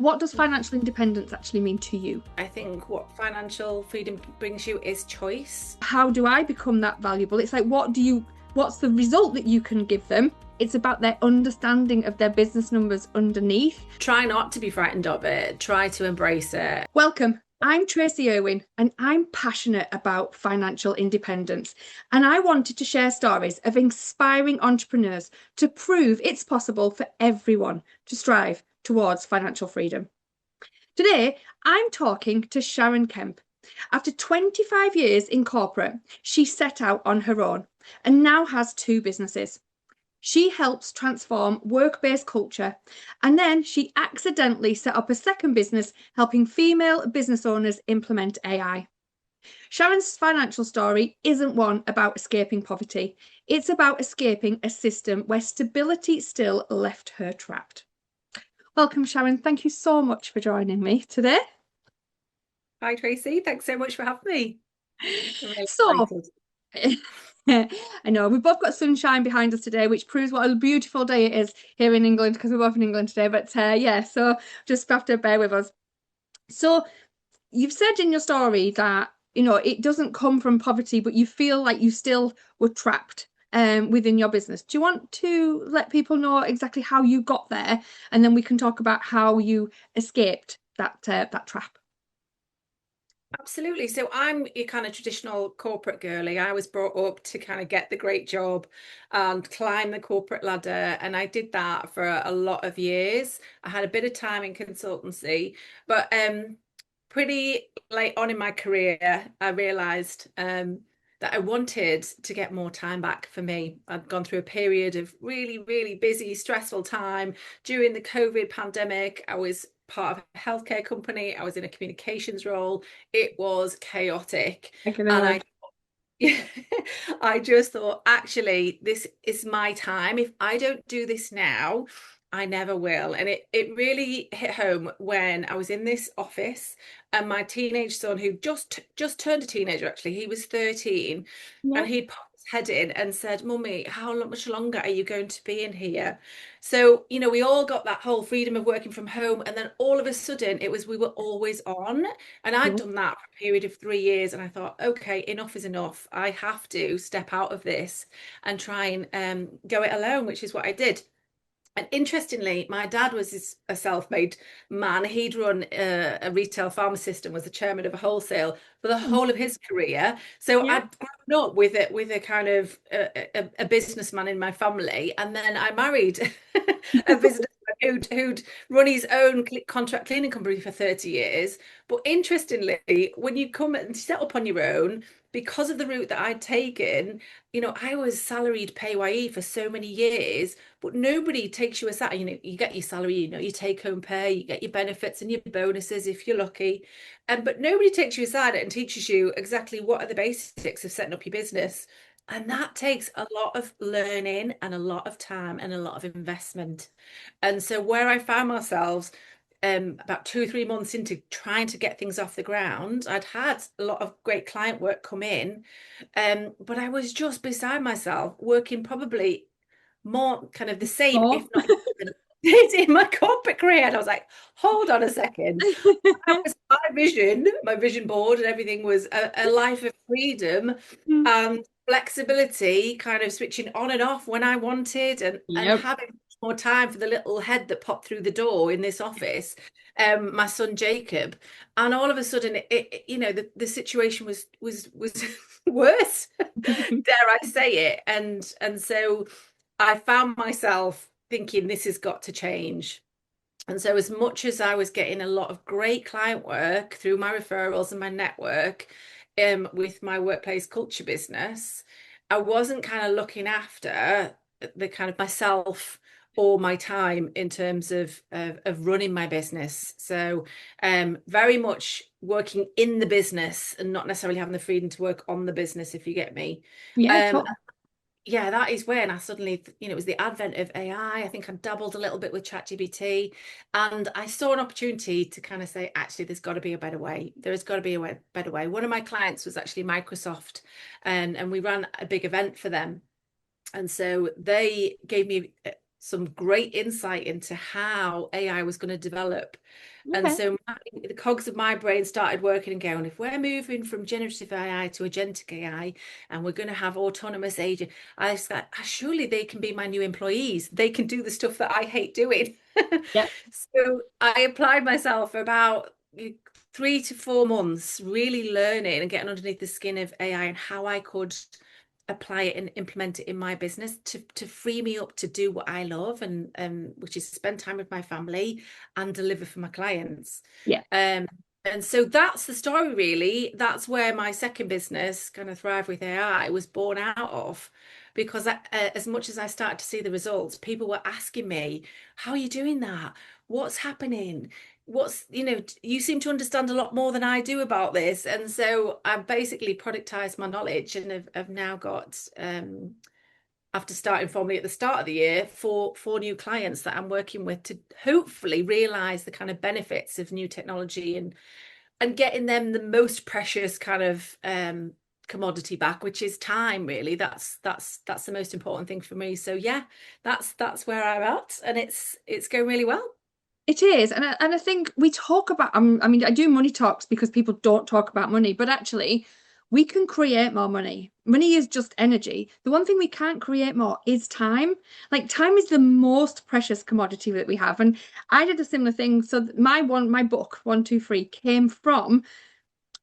what does financial independence actually mean to you? I think what financial freedom brings you is choice. How do I become that valuable? It's like, what's the result that you can give them? It's about their understanding of their business numbers underneath. Try not to be frightened of it. Try to embrace it. Welcome. I'm Tracy Irwin and I'm passionate about financial independence. And I wanted to share stories of inspiring entrepreneurs to prove it's possible for everyone to strive towards financial freedom. Today, I'm talking to Sharon Kemp. After 25 years in corporate, she set out on her own and now has two businesses. She helps transform work-based culture, and then she accidentally set up a second business helping female business owners implement AI. Sharon's financial story isn't one about escaping poverty. It's about escaping a system where stability still left her trapped. Welcome, Sharon. Thank you so much for joining me today. Hi, Tracy. Thanks so much for having me. I'm really So, excited. I know we've both got sunshine behind us today, which proves what a beautiful day it is here in England because we're both in England today. But yeah, so just have to bear with us. So you've said in your story that it doesn't come from poverty, but you feel like you still were trapped within your business. Do you want to let people know exactly how you got there, and then we can talk about how you escaped that trap? Absolutely. So I'm a kind of traditional corporate girly. I was brought up to kind of get the great job and climb the corporate ladder. And I did that for a lot of years. I had a bit of time in consultancy, but pretty late on in my career, I realized that I wanted to get more time back for me. I'd gone through a period of really, really busy, stressful time during the COVID pandemic. I was part of a healthcare company. I was in a communications role. It was chaotic. I can And I imagine. I just thought, actually, this is my time. If I don't do this now, I never will. And it really hit home when I was in this office and my teenage son, who just turned a teenager, actually, he was 13, Yeah. and he'd popped his head in and said, Mummy, how much longer are you going to be in here? So, we all got that whole freedom of working from home. And then all of a sudden we were always on. And I'd done that for a period of 3 years. And I thought, okay, enough is enough. I have to step out of this and try and go it alone, which is what I did. And interestingly, my dad was a self-made man. He'd run a retail pharmacist and was the chairman of a wholesale for the whole of his career. So Yeah. I'd grown up with a kind of a businessman in my family, and then I married a businessman who'd run his own contract cleaning company for 30 years. But interestingly, when you come and set up on your own, because of the route that I'd taken, I was salaried PAYE for so many years, but nobody takes you aside. You get your salary, your take home pay, you get your benefits and your bonuses if you're lucky. But nobody takes you aside and teaches you exactly what are the basics of setting up your business. And that takes a lot of learning and a lot of time and a lot of investment. And so where I found myself about 2 or 3 months into trying to get things off the ground, I'd had a lot of great client work come in, but I was just beside myself, working probably more kind of the same, Oh. if not even in my corporate career. And I was like, hold on a second. That was my vision board, and everything was a life of freedom and flexibility, kind of switching on and off when I wanted, and Yep. having more time for the little head that popped through the door in this office, my son Jacob. And all of a sudden, the situation was worse, dare I say it. And so I found myself thinking this has got to change. And so, as much as I was getting a lot of great client work through my referrals and my network, with my workplace culture business, I wasn't kind of looking after the kind of myself or my time in terms of running my business. So, very much working in the business and not necessarily having the freedom to work on the business, if you get me. Yeah, Um, totally. yeah, that is when I suddenly, it was the advent of AI. I think I dabbled a little bit with ChatGPT, and I saw an opportunity to kind of say, actually, there's got to be a better way. There has got to be a better way. One of my clients was actually Microsoft, and we ran a big event for them. And so they gave me some great insight into how AI was going to develop. And Okay. so the cogs of my brain started working and going, if we're moving from generative AI to agentic AI and we're going to have autonomous agent, I was like, "Ah, surely they can be my new employees. They can do the stuff that I hate doing." Yeah. So I applied myself for about 3 to 4 months, really learning and getting underneath the skin of AI and how I could apply it and implement it in my business to free me up to do what I love, and which is spend time with my family and deliver for my clients. Yeah. Um, and so that's the story, really. That's where my second business, kind of Thrive with AI, was born out of. Because as much as I started to see the results, people were asking me, how are you doing that? What's happening? You seem to understand a lot more than I do about this. And so I've basically productized my knowledge and have now got, after starting formally at the start of the year, four new clients that I'm working with to hopefully realize the kind of benefits of new technology and getting them the most precious kind of commodity back, which is time, really. That's the most important thing for me. So yeah, that's where I'm at, and it's going really well. It is, and I think we talk about. I mean, I do money talks because people don't talk about money, but actually, we can create more money. Money is just energy. The one thing we can't create more is time. Like time is the most precious commodity that we have. And I did a similar thing. So my book, 1, 2, 3, came from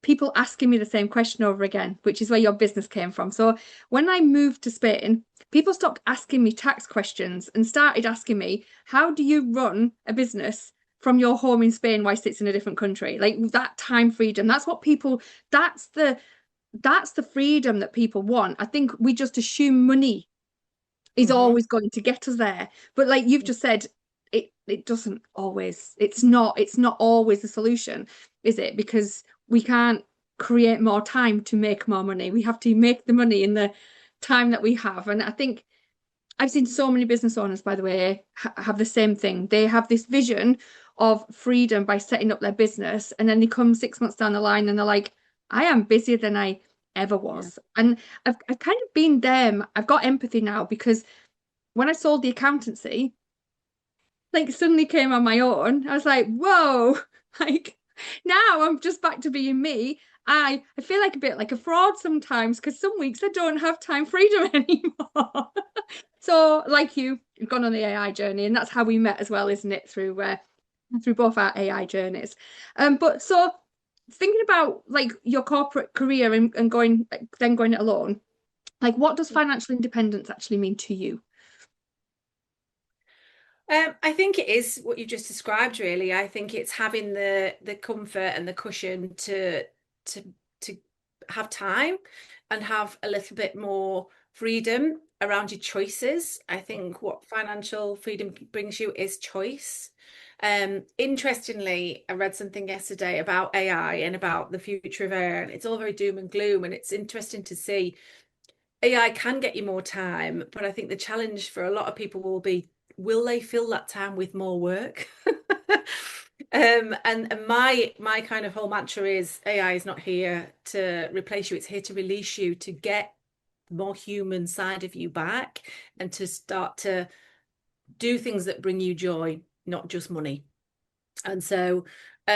people asking me the same question over again, which is where your business came from. So when I moved to Spain, people stopped asking me tax questions and started asking me, how do you run a business from your home in Spain whilst it's in a different country? Like that time freedom. That's what people, that's the freedom that people want. I think we just assume money is Hmm. always going to get us there. But like you've just said, it doesn't always, it's not always the solution, is it? Because we can't create more time to make more money. We have to make the money in the time that we have. And I think I've seen so many business owners, by the way, have the same thing. They have this vision of freedom by setting up their business, and then they come 6 months down the line and they're like, I am busier than I ever Yeah. was. And I've kind of been there. I've got empathy now because when I sold the accountancy, like suddenly came on my own. I was like, whoa, like now I'm just back to being me. I feel like a bit like a fraud sometimes because some weeks I don't have time freedom anymore. So, like you've gone on the AI journey, and that's how we met as well, isn't it? Through both our AI journeys. But so thinking about like your corporate career and going then going it alone, like what does financial independence actually mean to you? I think it is what you just described, really. I think it's having the comfort and the cushion to to have time and have a little bit more freedom around your choices. I think what financial freedom brings you is choice. Interestingly, I read something yesterday about AI and about the future of AI, and it's all very doom and gloom, and it's interesting to see AI can get you more time, but I think the challenge for a lot of people will be, will they fill that time with more work? And my kind of whole mantra is AI is not here to replace you, it's here to release you, to get more human side of you back and to start to do things that bring you joy, not just money. And so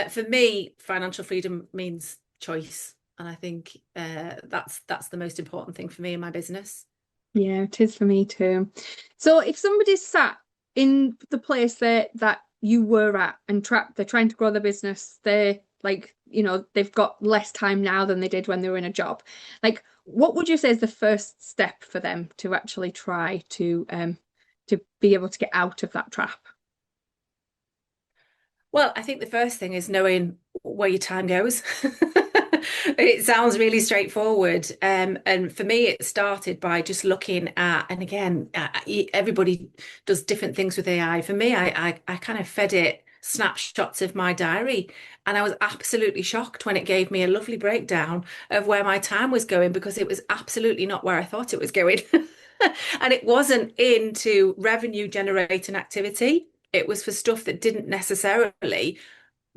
for me, financial freedom means choice. And I think that's the most important thing for me in my business. Yeah, it is for me too. So if somebody sat in the place that you were at and trapped, they're trying to grow their business, they're like, they've got less time now than they did when they were in a job. Like, what would you say is the first step for them to actually try to be able to get out of that trap? Well, I think the first thing is knowing where your time goes. It sounds really straightforward. And for me, it started by just looking at, and again, everybody does different things with AI. For me, I kind of fed it snapshots of my diary, and I was absolutely shocked when it gave me a lovely breakdown of where my time was going because it was absolutely not where I thought it was going. And it wasn't into revenue generating activity. It was for stuff that didn't necessarily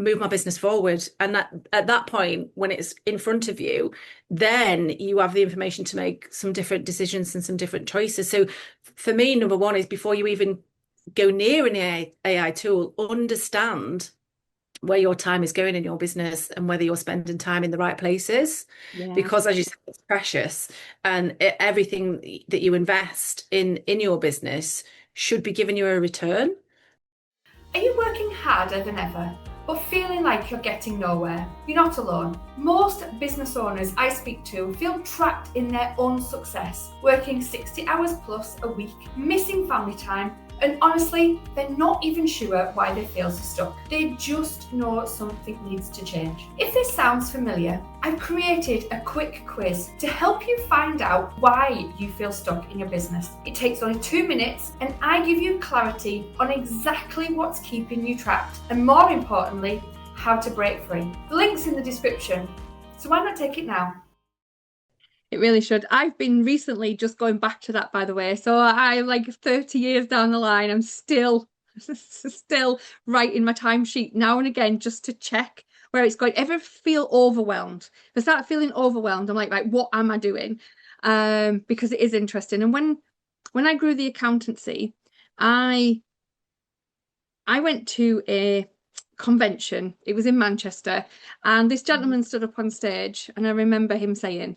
move my business forward. And that at that point, when it's in front of you, then you have the information to make some different decisions and some different choices. So for me, number one is before you even go near an AI tool, understand where your time is going in your business and whether you're spending time in the right places. Yeah. Because as you said, it's precious, and everything that you invest in your business should be giving you a return. Are you working harder than ever, but feeling like you're getting nowhere? You're not alone. Most business owners I speak to feel trapped in their own success, working 60 hours plus a week, missing family time, and honestly, they're not even sure why they feel so stuck. They just know something needs to change. If this sounds familiar, I've created a quick quiz to help you find out why you feel stuck in your business. It takes only 2 minutes, and I give you clarity on exactly what's keeping you trapped, and more importantly, how to break free. The link's in the description, so why not take it now? It really should. I've been recently just going back to that, by the way. So I'm like 30 years down the line. I'm still writing my timesheet now and again just to check where it's going. Ever feel overwhelmed? If I start feeling overwhelmed, I'm like, right, what am I doing? Because it is interesting. And when I grew the accountancy, I I went to a convention. It was in Manchester, and this gentleman stood up on stage, and I remember him saying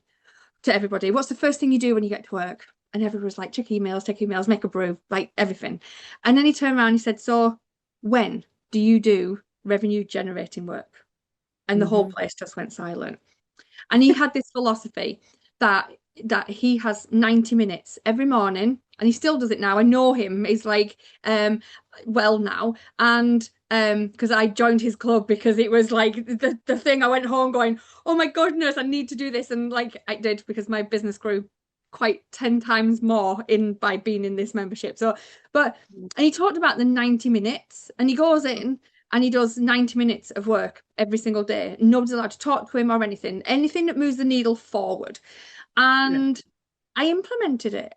to everybody, "What's the first thing you do when you get to work?" And everybody was like, check emails, make a brew, like everything. And then he turned around and he said, "So when do you do revenue generating work?" And the whole Mhm. place just went silent. And he had this philosophy that he has 90 minutes every morning, and he still does it now. I know him. He's like well now. And because I joined his club because it was like the thing. I went home going, oh my goodness, I need to do this. And like I did, because my business grew quite 10 times more in by being in this membership. So but and he talked about the 90 minutes, and he goes in and he does 90 minutes of work every single day. Nobody's allowed to talk to him or anything that moves the needle forward. Yeah. And I implemented it.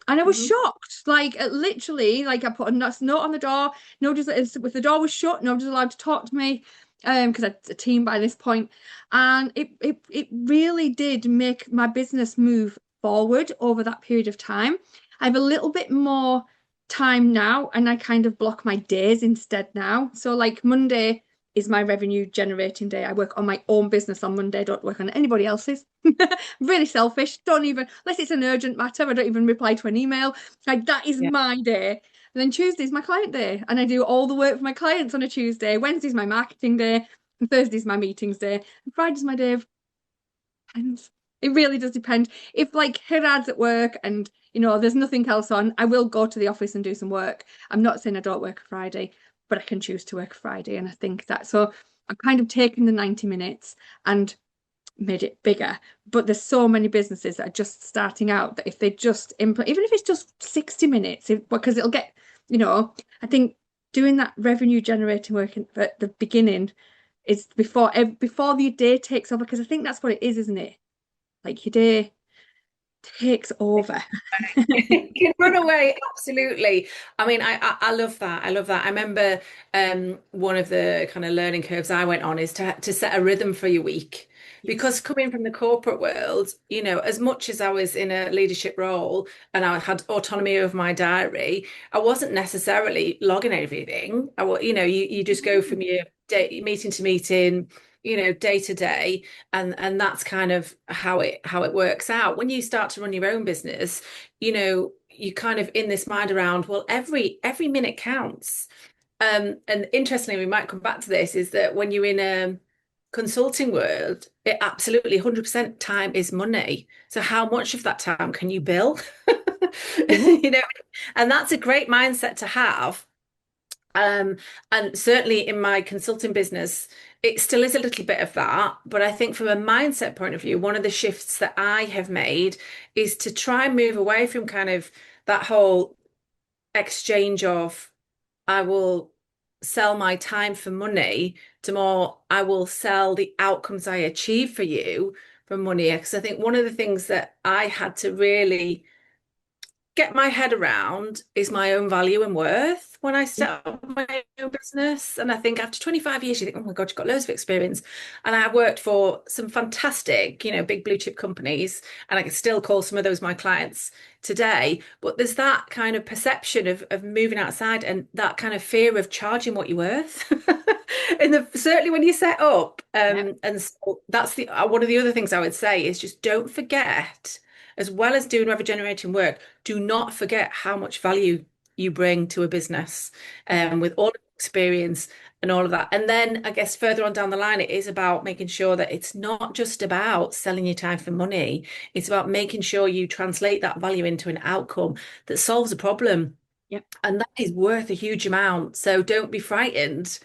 And I was Mhm. shocked. Like literally, like I put a note on the door. Nobody's If the door was shut, nobody's allowed to talk to me. Because I had a team by this point. And it really did make my business move forward over that period of time. I have a little bit more time now, and I kind of block my days instead now. So like Monday is my revenue generating day. I work on my own business on Monday, don't work on anybody else's. Really selfish. Don't even, unless it's an urgent matter, I don't even reply to an email. Like that is Yeah. my day. And then Tuesday's my client day, and I do all the work for my clients on a Tuesday. Wednesday's my marketing day, and Thursday's my meetings day, and Friday's my day of pens. It really does depend. If like Hirad's at work and there's nothing else on, I will go to the office and do some work. I'm not saying I don't work Friday, but I can choose to work Friday, and I think that so I'm kind of taking the 90 minutes and made it bigger. But there's so many businesses that are just starting out that if they just implement, even if it's just 60 minutes, because it'll get, I think doing that revenue generating work at the beginning is before the day takes over, because I think that's what it is, isn't it? Like your day takes over. Can run away, absolutely. I mean, I love that. I love that. I remember one of the kind of learning curves I went on is to set a rhythm for your week. Yes. Because coming from the corporate world, as much as I was in a leadership role and I had autonomy over my diary, I wasn't necessarily logging everything. You just go from your day, meeting to meeting, day to day, and that's kind of how it works out. When you start to run your own business, you kind of in this mind around, well, every minute counts. And interestingly, we might come back to this, is that when you're in a consulting world, it absolutely 100% time is money. So how much of that time can you bill? Yeah. You know, and that's a great mindset to have. And certainly in my consulting business, it still is a little bit of that. But I think from a mindset point of view, one of the shifts that I have made is to try and move away from kind of that whole exchange of I will sell my time for money to more I will sell the outcomes I achieve for you for money. Because I think one of the things that I had to really get my head around is my own value and worth when I Yeah. set up my own business. And I think after 25 years, you think, oh my God, you've got loads of experience. And I worked for some fantastic, big blue chip companies, and I can still call some of those my clients today. But there's that kind of perception of moving outside and that kind of fear of charging what you're worth. Certainly when you set up, Yeah. and so that's the one of the other things I would say is just don't forget, as well as doing revenue generating work, do not forget how much value you bring to a business, Yeah. with all of the experience and all of that. And then I guess further on down the line, it is about making sure that it's not just about selling your time for money. It's about making sure you translate that value into an outcome that solves a problem. Yeah. And that is worth a huge amount. So don't be frightened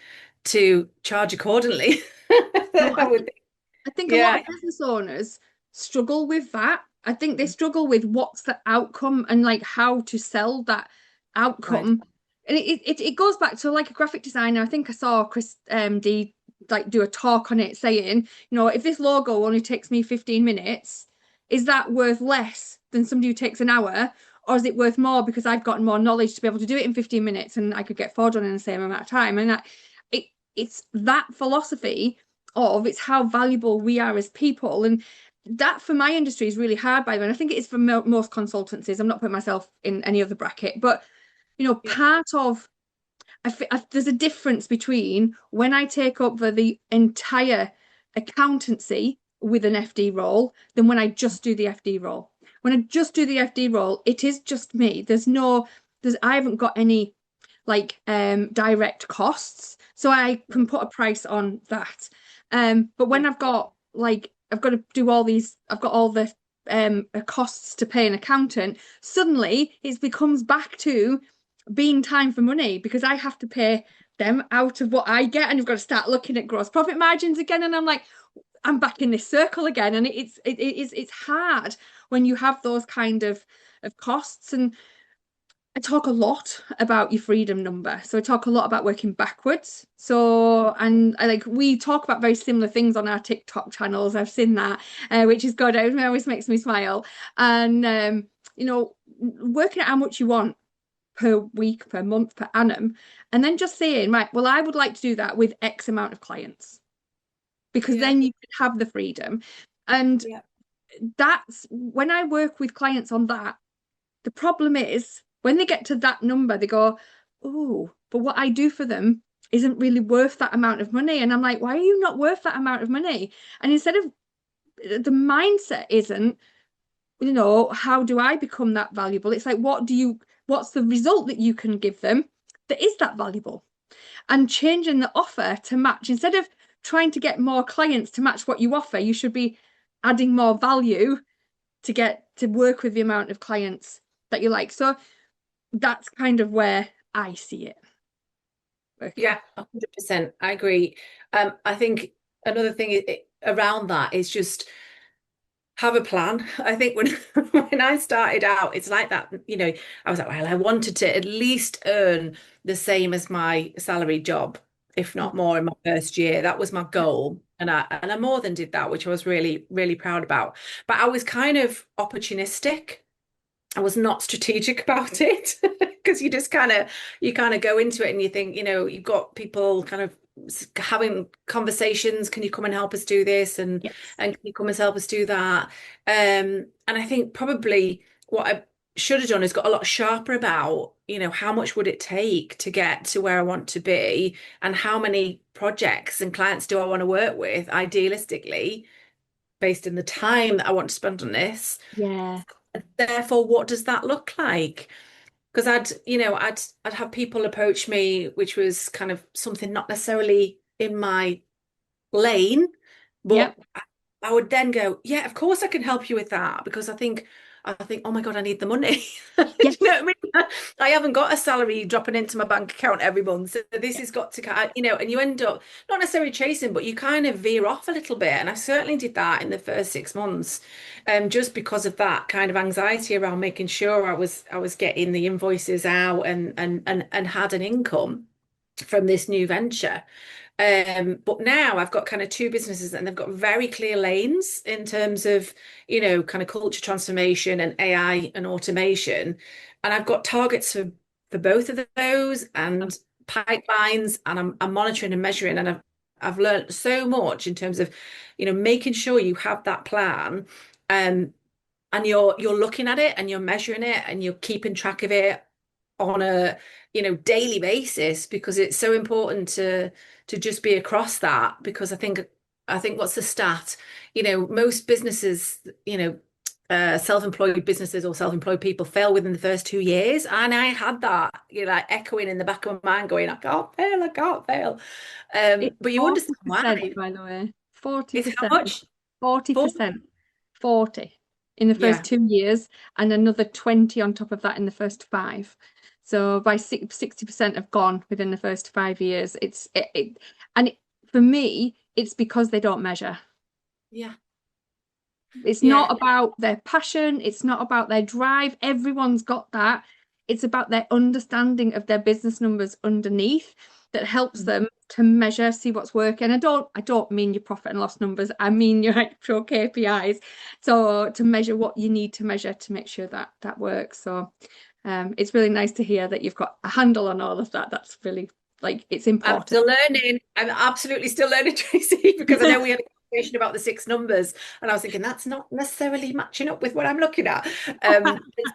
to charge accordingly. No, I would think. I think a lot Yeah, of business owners struggle with that. I think they struggle with what's the outcome and like how to sell that right. outcome. And it goes back to like a graphic designer. I think I saw Chris D like do a talk on it saying, if this logo only takes me 15 minutes, is that worth less than somebody who takes an hour? Or is it worth more because I've gotten more knowledge to be able to do it in 15 minutes and I could get four done in the same amount of time? And it it's that philosophy of it's how valuable we are as people. And that for my industry is really hard, by the way. And I think it is for most consultancies. I'm not putting myself in any other bracket, but Yeah. part of there's a difference between when I take over the entire accountancy with an FD role than when I just do the FD role. When I just do the FD role, it is just me. I haven't got any like direct costs, so I can put a price on that. But Yeah. when I've got to do all these, I've got all the costs to pay an accountant. Suddenly, it becomes back to being time for money because I have to pay them out of what I get, and you've got to start looking at gross profit margins again. And I'm like, I'm back in this circle again, and it's hard when you have those kind of costs. And I talk a lot about your freedom number. So I talk a lot about working backwards. So, and I like we talk about very similar things on our TikTok channels. I've seen that, which is good. It always makes me smile. And working out how much you want per week, per month, per annum, and then just saying, right, well, I would like to do that with X amount of clients because Yeah. then you could have the freedom. And Yeah. that's when I work with clients on that. The problem is when they get to that number, they go, oh, but what I do for them isn't really worth that amount of money. And I'm like, why are you not worth that amount of money? And instead of the mindset isn't, how do I become that valuable? It's like, what's the result that you can give them that is that valuable? And changing the offer to match instead of trying to get more clients to match what you offer, you should be adding more value to get to work with the amount of clients that you like. So that's kind of where I see it working. Yeah, 100%. I agree. I think another thing around that is just have a plan. I think when when I started out, it's like that, I was like, well, I wanted to at least earn the same as my salary job, if not more in my first year. That was my goal. And I more than did that, which I was really, really proud about. But I was kind of opportunistic. I was not strategic about it because you kind of go into it and you think, you've got people kind of having conversations. Can you come and help us do this? And Yes. and can you come and help us do that? And I think probably what I should have done is got a lot sharper about, how much would it take to get to where I want to be, and how many projects and clients do I want to work with, idealistically, based on the time that I want to spend on this. Yeah. Therefore, what does that look like? Because I'd have people approach me, which was kind of something not necessarily in my lane, but Yep. I would then go, yeah, of course I can help you with that, because I think, oh my God, I need the money. Do you know what Yes. I mean? I haven't got a salary dropping into my bank account every month. So this Yeah. has got to, and you end up not necessarily chasing, but you kind of veer off a little bit. And I certainly did that in the first 6 months, just because of that kind of anxiety around making sure I was getting the invoices out and had an income from this new venture. But now I've got kind of two businesses and they've got very clear lanes in terms of, kind of culture transformation and AI and automation. And I've got targets for both of those and pipelines, and I'm monitoring and measuring. And I've learned so much in terms of, making sure you have that plan. Um, and you're looking at it and you're measuring it and you're keeping track of it on a daily basis, because it's so important to just be across that. Because I think what's the stat, most businesses, self-employed businesses or self-employed people fail within the first 2 years, and I had that, like echoing in the back of my mind going, I can't fail. It's But you understand 40%, why. by the way. It's how 40%. much? 40%. 40 in the first Yeah. 2 years, and another 20 on top of that in the first five. So by 60% have gone within the first 5 years. For me, it's because they don't measure. Yeah. It's Yeah. not about their passion, it's not about their drive. Everyone's got that. It's about their understanding of their business numbers underneath that helps them to measure, see what's working. I don't mean your profit and loss numbers. I mean your actual KPIs. So to measure what you need to measure to make sure that that works. So it's really nice to hear that you've got a handle on all of that. That's really like it's I'm important. still learning. I'm absolutely still learning, Tracy, because I know we had a conversation about the six numbers, and I was thinking that's not necessarily matching up with what I'm looking at.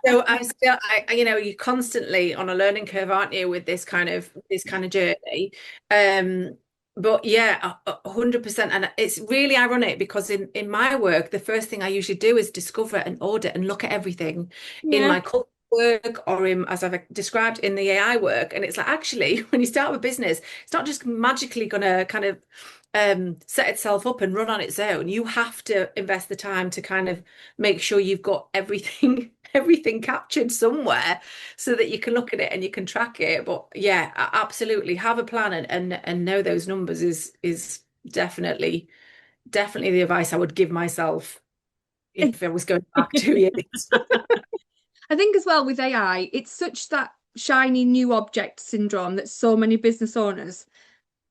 So I'm still, you're constantly on a learning curve, aren't you, with this kind of journey? Um, but yeah, 100%. And it's really ironic because in my work, the first thing I usually do is discover and audit and look at everything in Yeah. my culture work or in, as I've described, in the AI work. And it's like, actually, when you start with business, it's not just magically going to kind of set itself up and run on its own. You have to invest the time to kind of make sure you've got everything everything captured somewhere so that you can look at it and you can track it. But yeah, absolutely have a plan and know those numbers is definitely the advice I would give myself if I was going back 2 years. I think as well with AI, it's such that shiny new object syndrome that so many business owners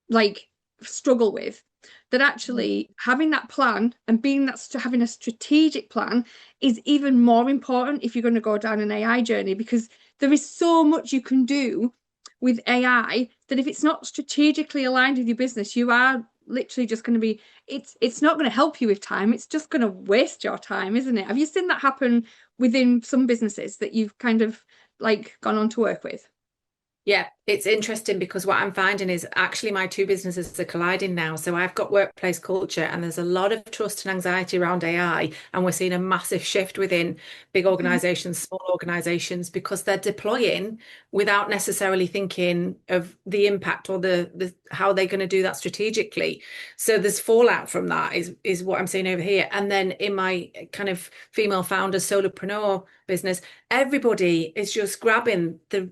like struggle with, that actually having that plan and being that having a strategic plan is even more important if you're going to go down an AI journey, because there is so much you can do with AI that if it's not strategically aligned with your business, you are literally just going to be it's not going to help you with time, it's just going to waste your time, isn't it? Have you seen that happen within some businesses that you've kind of like gone on to work with? Yeah, it's interesting because what I'm finding is actually my two businesses are colliding now. So I've got workplace culture and there's a lot of trust and anxiety around AI. And we're seeing a massive shift within big Mhm. organizations, small organizations, because they're deploying without necessarily thinking of the impact or the how they're going to do that strategically. So there's fallout from that is what I'm seeing over here. And then in my kind of female founder solopreneur business, everybody is just grabbing the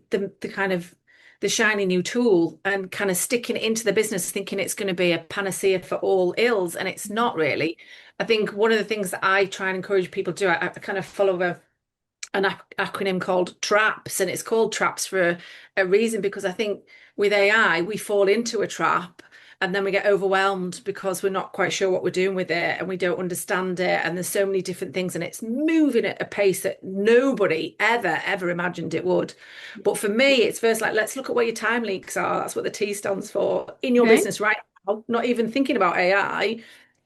kind of the shiny new tool and kind of sticking it into the business, thinking it's going to be a panacea for all ills, and it's not really. I think one of the things that I try and encourage people to do, I kind of follow an acronym called TRAPS, and it's called TRAPS for a reason, because I think with AI we fall into a trap and then we get overwhelmed because we're not quite sure what we're doing with it and we don't understand it, and there's so many different things and it's moving at a pace that nobody ever imagined it would. But for me, it's first like, let's look at where your time leaks are. That's what the T stands for in your Okay. business right now, not even thinking about AI.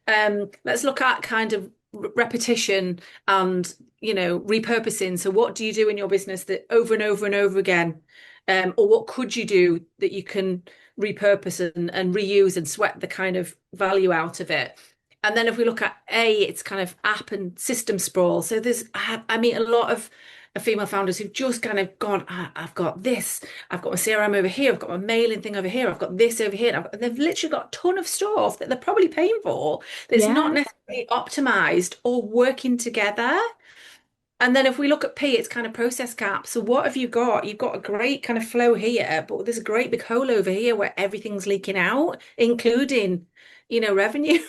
Let's look at kind of repetition and repurposing. So what do you do in your business that over and over and over again? Or what could you do that you can repurpose and reuse and sweat the kind of value out of it? And then if we look at it's kind of app and system sprawl. So I meet a lot of female founders who've just kind of gone, I've got this, I've got my CRM over here, I've got my mailing thing over here, I've got this over here. And they've literally got a ton of stuff that they're probably paying for that's not Yeah. necessarily optimized or working together. And then if we look at P, it's kind of process cap. So what have you got? You've got a great kind of flow here, but there's a great big hole over here where everything's leaking out, including, revenue.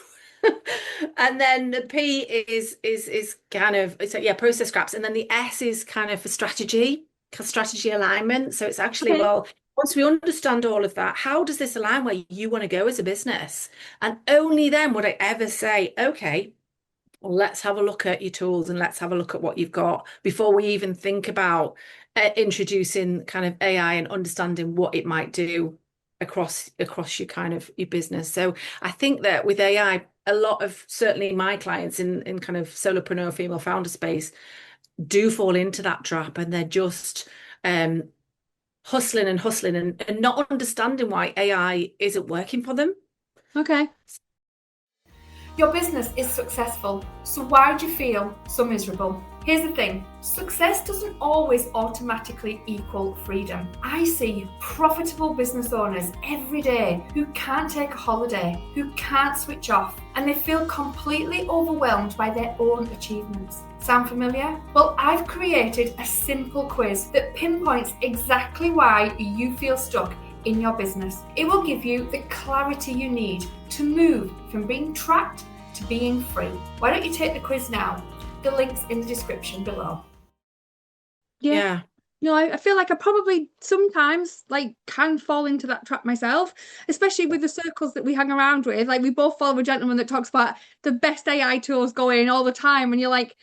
And then the P is kind of, it's like, yeah, process scraps. And then the S is kind of for strategy alignment. So it's actually, Okay. well, once we understand all of that, how does this align where you want to go as a business? And only then would I ever say, okay, well, let's have a look at your tools and let's have a look at what you've got before we even think about introducing kind of AI and understanding what it might do across your kind of your business. So I think that with AI, a lot of certainly my clients in kind of solopreneur female founder space do fall into that trap, and they're just hustling and hustling and not understanding why AI isn't working for them. Okay. Your business is successful, so why do you feel so miserable? Here's the thing, success doesn't always automatically equal freedom. I see profitable business owners every day who can't take a holiday, who can't switch off, and they feel completely overwhelmed by their own achievements. Sound familiar? Well, I've created a simple quiz that pinpoints exactly why you feel stuck in your business. It will give you the clarity you need to move from being trapped to being free. Why don't you take the quiz now? The link's in the description below. Yeah. I feel like I probably sometimes like can fall into that trap myself, especially with the circles that we hang around with. Like we both follow a gentleman that talks about the best AI tools going all the time, and you're like,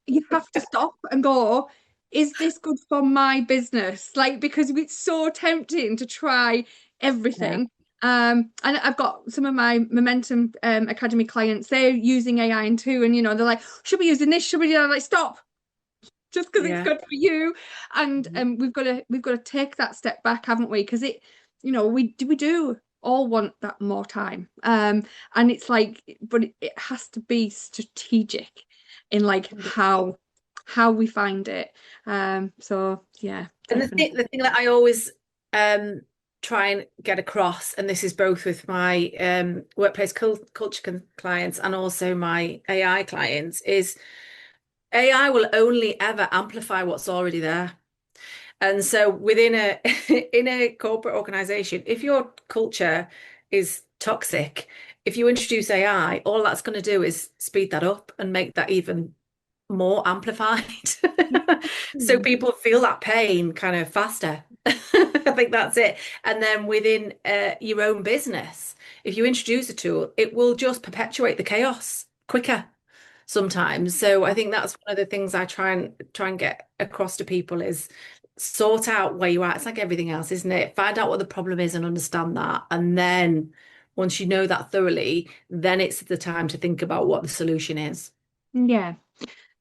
you have to stop and go, is this good for my business? Like, because it's so tempting to try Yeah. everything. And I've got some of my Momentum Academy clients, they're using AI and too, and they're like, should we using this? Should we? I'm like, stop, just because it's Yeah. good for you. And we've got to take that step back, haven't we? Because we do all want that more time. And it's like, but it has to be strategic in like how we find it. So yeah, And definitely. the thing that I always try and get across, and this is both with my workplace culture clients and also my AI clients, is AI will only ever amplify what's already there. And so within a in a corporate organization, if your culture is toxic, if you introduce AI, all that's going to do is speed that up and make that even more amplified. So people feel that pain kind of faster. I think that's it. And then within your own business, if you introduce a tool, it will just perpetuate the chaos quicker sometimes. So I think that's one of the things I try and get across to people is sort out where you are. It's like everything else, isn't it? Find out what the problem is and understand that. And then once you know that thoroughly, then it's the time to think about what the solution is. Yeah.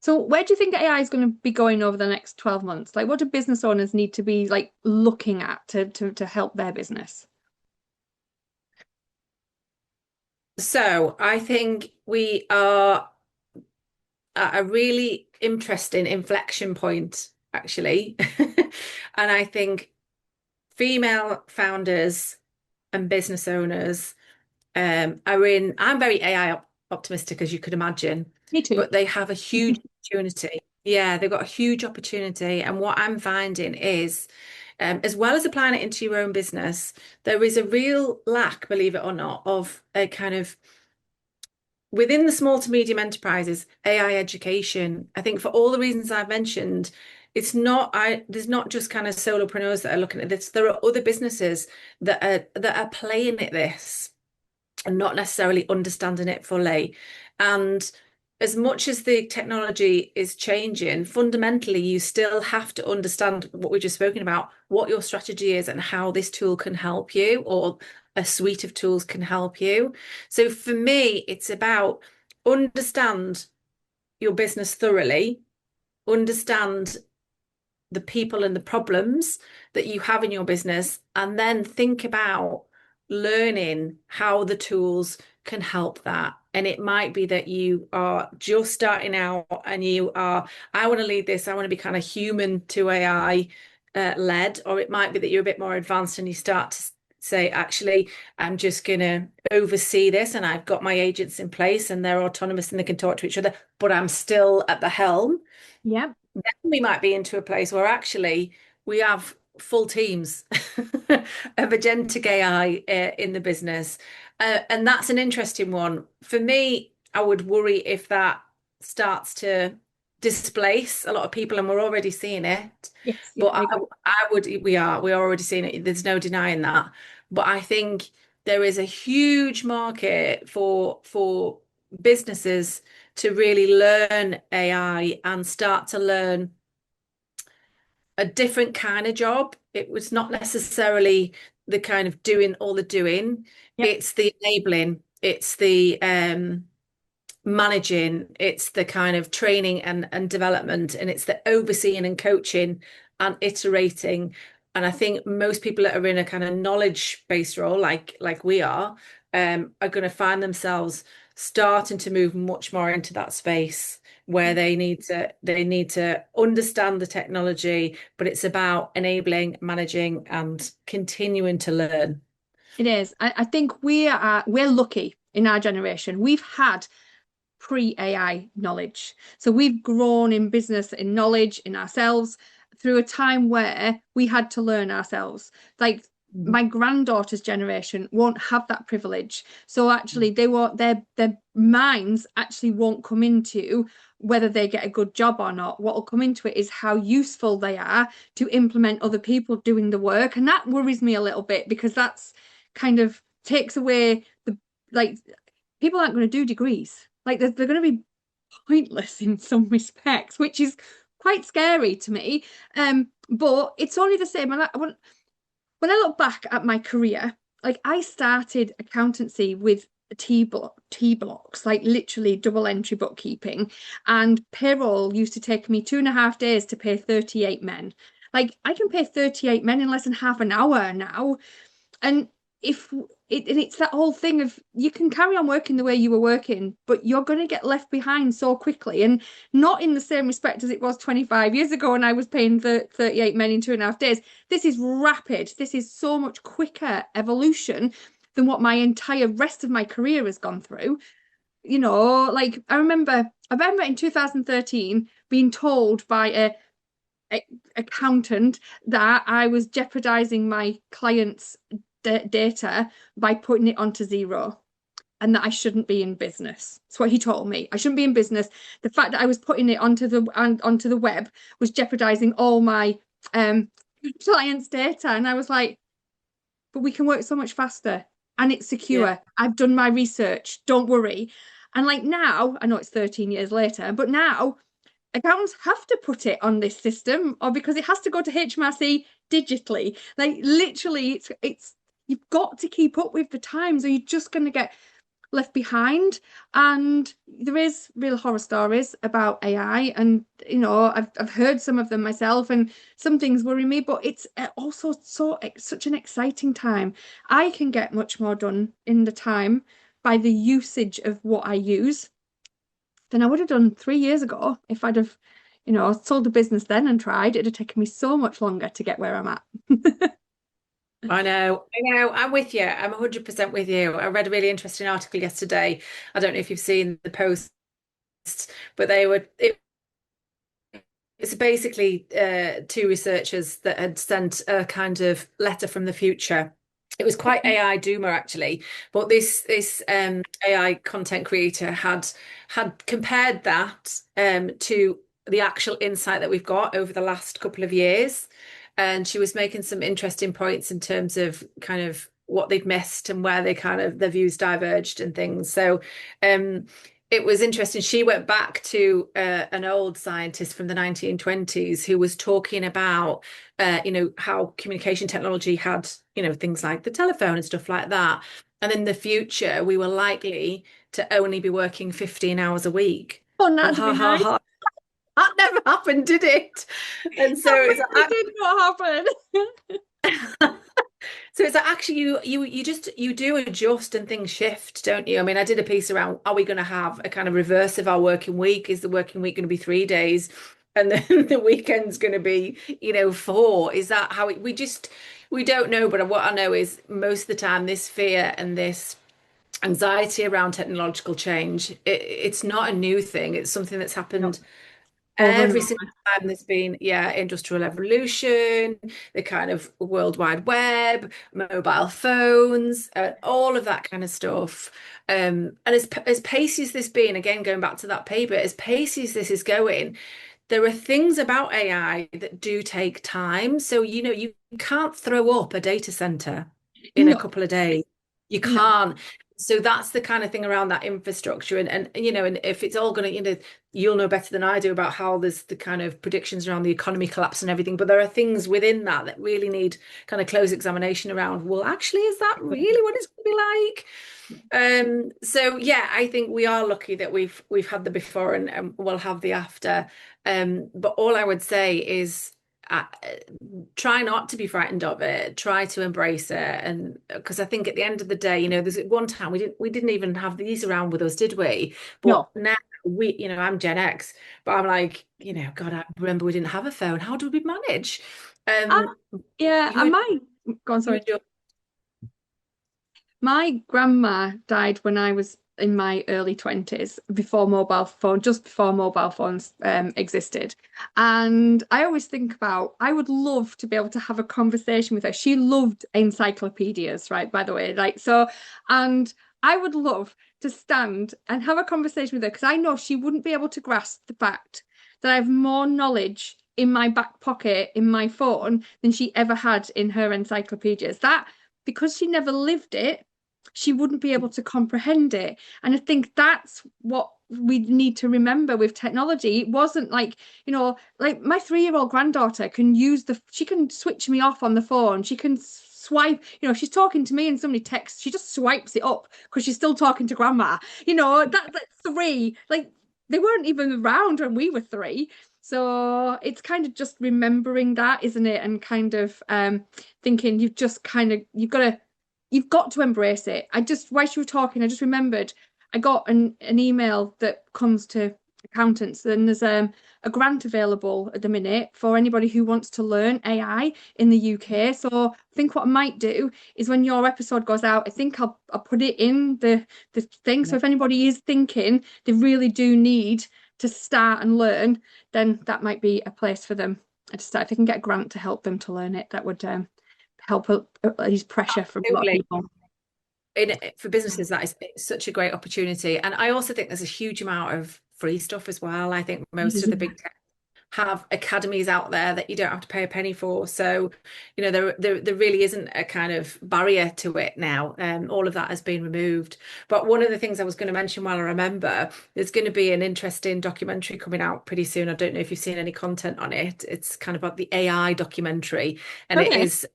So where do you think AI is going to be going over the next 12 months? Like, what do business owners need to be like looking at to help their business? So I think we are at a really interesting inflection point, actually. And I think female founders and business owners I'm very AI optimistic, as you could imagine, Me too. but they have a huge opportunity. Yeah, they've got a huge opportunity. And what I'm finding is, as well as applying it into your own business, there is a real lack, believe it or not, of a kind of within the small to medium enterprises, AI education. I think for all the reasons I've mentioned, there's not just kind of solopreneurs that are looking at this. There are other businesses that are playing at this and not necessarily understanding it fully. And as much as the technology is changing, fundamentally, you still have to understand what we've just spoken about, what your strategy is and how this tool can help you, or a suite of tools can help you. So for me, it's about understand your business thoroughly, understand the people and the problems that you have in your business, and then think about learning how the tools can help that. And it might be that you are just starting out and I want to lead this, I want to be kind of human to AI led, or it might be that you're a bit more advanced and you start to say, actually, I'm just going to oversee this and I've got my agents in place and they're autonomous and they can talk to each other, but I'm still at the helm. Yeah. Then we might be into a place where actually we have full teams of agentic AI in the business. And that's an interesting one. For me, I would worry if that starts to displace a lot of people, and we're already seeing it. Yes, yeah, But I agree. we are already seeing it. There's no denying that. But I think there is a huge market for businesses to really learn AI and start to learn a different kind of job. It was not necessarily the kind of doing all the doing. Yep, It's the enabling, it's the managing, it's the kind of training and development, and it's the overseeing and coaching and iterating. And I think most people that are in a kind of knowledge-based role, like we are going to find themselves starting to move much more into that space where they need to understand the technology, but it's about enabling, managing, and continuing to learn. it is. I think we're lucky in our generation. We've had pre-AI knowledge. So we've grown in business, in knowledge, in ourselves through a time where we had to learn ourselves. Like Mhm. my granddaughter's generation won't have that privilege. So actually they won't their minds actually won't come into whether they get a good job or not. What will come into it is how useful they are to implement other people doing the work. And that worries me a little bit because that's kind of takes away the like people aren't going to do degrees. Like they're going to be pointless in some respects, which is quite scary to me. But it's only the same. When I look back at my career, like I started accountancy with T blocks, like literally double entry bookkeeping, and payroll used to take me 2.5 days to pay 38 men. Like I can pay 38 men in less than half an hour now. And if it's that whole thing of you can carry on working the way you were working, but you're going to get left behind so quickly, and not in the same respect as it was 25 years ago when I was paying 38 men in 2.5 days. This is rapid. This is so much quicker evolution than what my entire rest of my career has gone through. Like I remember in 2013 being told by a accountant that I was jeopardizing my clients' data by putting it onto Zero, and that I shouldn't be in business. That's what he told me. I shouldn't be in business. The fact that I was putting it onto the web was jeopardizing all my clients' data. And I was like, but we can work so much faster and it's Yeah. secure. I've done my research. Don't worry. And like now, I know it's 13 years later, but now accountants have to put it on this system, or because it has to go to HMRC digitally. Like literally, it's you've got to keep up with the times, or you're just going to get left behind. And there is real horror stories about AI, and I've heard some of them myself, and some things worry me. But it's also such an exciting time. I can get much more done in the time by the usage of what I use than I would have done 3 years ago if I'd have, sold a business then and tried. It'd have taken me so much longer to get where I'm at. I know, I'm with you. I'm 100% with you. I read a really interesting article yesterday. I don't know if you've seen the post, but it's basically two researchers that had sent a kind of letter from the future. It was quite AI doomer actually, but this AI content creator had compared that to the actual insight that we've got over the last couple of years. And she was making some interesting points in terms of kind of what they'd missed and where they kind of their views diverged and things. So it was interesting. She went back to an old scientist from the 1920s who was talking about, how communication technology had, things like the telephone and stuff like that. And in the future, we were likely to only be working 15 hours a week. Oh, Well, that'd ha be ha nice. ha. That never happened, did it? And so That it's really did not happen. so it's actually you do adjust and things shift, don't you? I mean, I did a piece around, are we going to have a kind of reverse of our working week? Is the working week going to be 3 days and then the weekend's going to be, 4? Is that how we don't know, but what I know is most of the time this fear and this anxiety around technological change, it's not a new thing. It's something that's No. happened Every single time there's been, industrial revolution, the kind of World Wide Web, mobile phones, all of that kind of stuff. And as pacey as this being, again, going back to that paper, as pacey as this is going, there are things about AI that do take time. So, you can't throw up a data center in a couple of days. You can't. So that's the kind of thing around that infrastructure. And if it's all going to, you'll know better than I do about how there's the kind of predictions around the economy collapse and everything. But there are things within that really need kind of close examination around, well, actually, is that really what it's going to be like? So yeah, I think we are lucky that we've had the before and we'll have the after. But all I would say is try not to be frightened of it. Try to embrace it, and because I think at the end of the day, there's one time we didn't even have these around with us, did we? But now I'm Gen X, but I'm like, God, I remember we didn't have a phone. How do we manage? Go on, sorry. My grandma died when I was in my early 20s, just before mobile phones existed. And I always think about, I would love to be able to have a conversation with her. She loved encyclopedias, right, by the way. And I would love to stand and have a conversation with her, because I know she wouldn't be able to grasp the fact that I have more knowledge in my back pocket in my phone than she ever had in her encyclopedias. That, because she never lived it, she wouldn't be able to comprehend it. And I think that's what we need to remember with technology. It wasn't like my 3-year-old granddaughter she can switch me off on the phone. She can swipe, she's talking to me and somebody texts, she just swipes it up because she's still talking to grandma. That's 3. Like, they weren't even around when we were 3. So it's kind of just remembering that, isn't it? And kind of thinking you've got to embrace it. While you were talking, I just remembered I got an email that comes to accountants, and there's a grant available at the minute for anybody who wants to learn AI in the UK. So I think what I might do is, when your episode goes out, I think I'll put it in the thing. So if anybody is thinking they really do need to start and learn, then that might be a place for them to start. If they can get a grant to help them to learn it, that would help ease pressure from a lot of people. For businesses, that is such a great opportunity. And I also think there's a huge amount of free stuff as well. I think most of the big tech have academies out there that you don't have to pay a penny for. So, there really isn't a kind of barrier to it now. All of that has been removed. But one of the things I was going to mention while I remember, there's going to be an interesting documentary coming out pretty soon. I don't know if you've seen any content on it. It's kind of about the AI documentary, and it is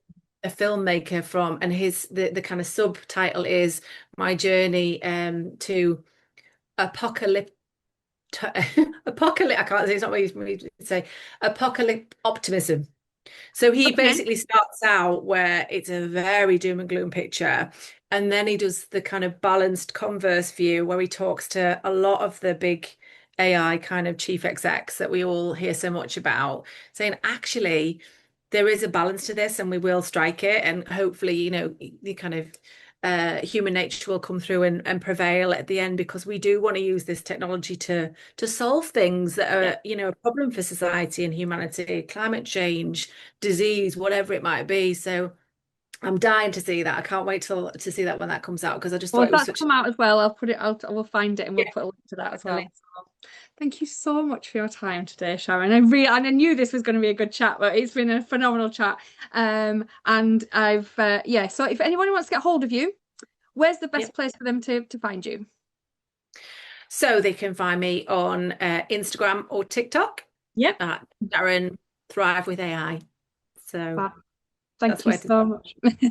a filmmaker and the kind of subtitle is My Journey to Apocalypse. I can't say, it's not what you say, apocalypse optimism. So he basically starts out where it's a very doom and gloom picture, and then he does the kind of balanced converse view where he talks to a lot of the big AI kind of chief execs that we all hear so much about, saying actually there is a balance to this and we will strike it, and hopefully the kind of human nature will come through and prevail at the end, because we do want to use this technology to solve things that are a problem for society and humanity, climate change, disease, whatever it might be. So I'm dying to see that. I can't wait to see that when that comes out, because I just thought it was come out as well. I'll put it out. I will find it and we'll put a link to that as well. So, thank you so much for your time today, Sharon. I knew this was going to be a good chat, but it's been a phenomenal chat. And I've so if anyone wants to get hold of you, where's the best place for them to find you? So they can find me on Instagram or TikTok. Yep. Sharon Thrive with AI. So wow. Thank you so much. Thank you.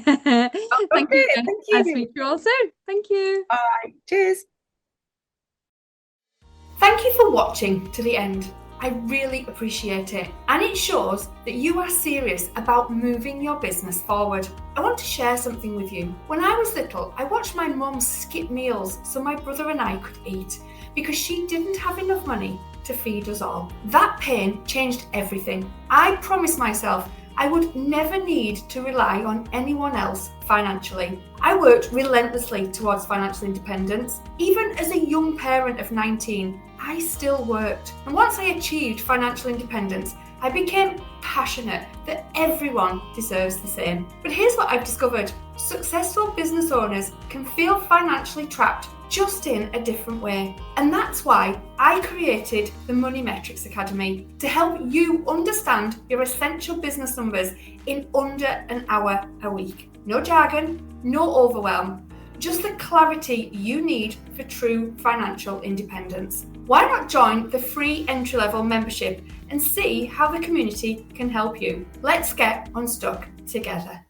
Thank you. I'll speak to you all soon. Thank you. All right. Cheers. Thank you for watching to the end. I really appreciate it, and it shows that you are serious about moving your business forward. I want to share something with you. When I was little, I watched my mum skip meals so my brother and I could eat, because she didn't have enough money to feed us all. That pain changed everything. I promised myself I would never need to rely on anyone else financially. I worked relentlessly towards financial independence. Even as a young parent of 19, I still worked. And once I achieved financial independence, I became passionate that everyone deserves the same. But here's what I've discovered. Successful business owners can feel financially trapped, just in a different way. And that's why I created the Money Metrics Academy to help you understand your essential business numbers in under an hour a week. No jargon, no overwhelm, just the clarity you need for true financial independence. Why not join the free entry-level membership and see how the community can help you? Let's get unstuck together.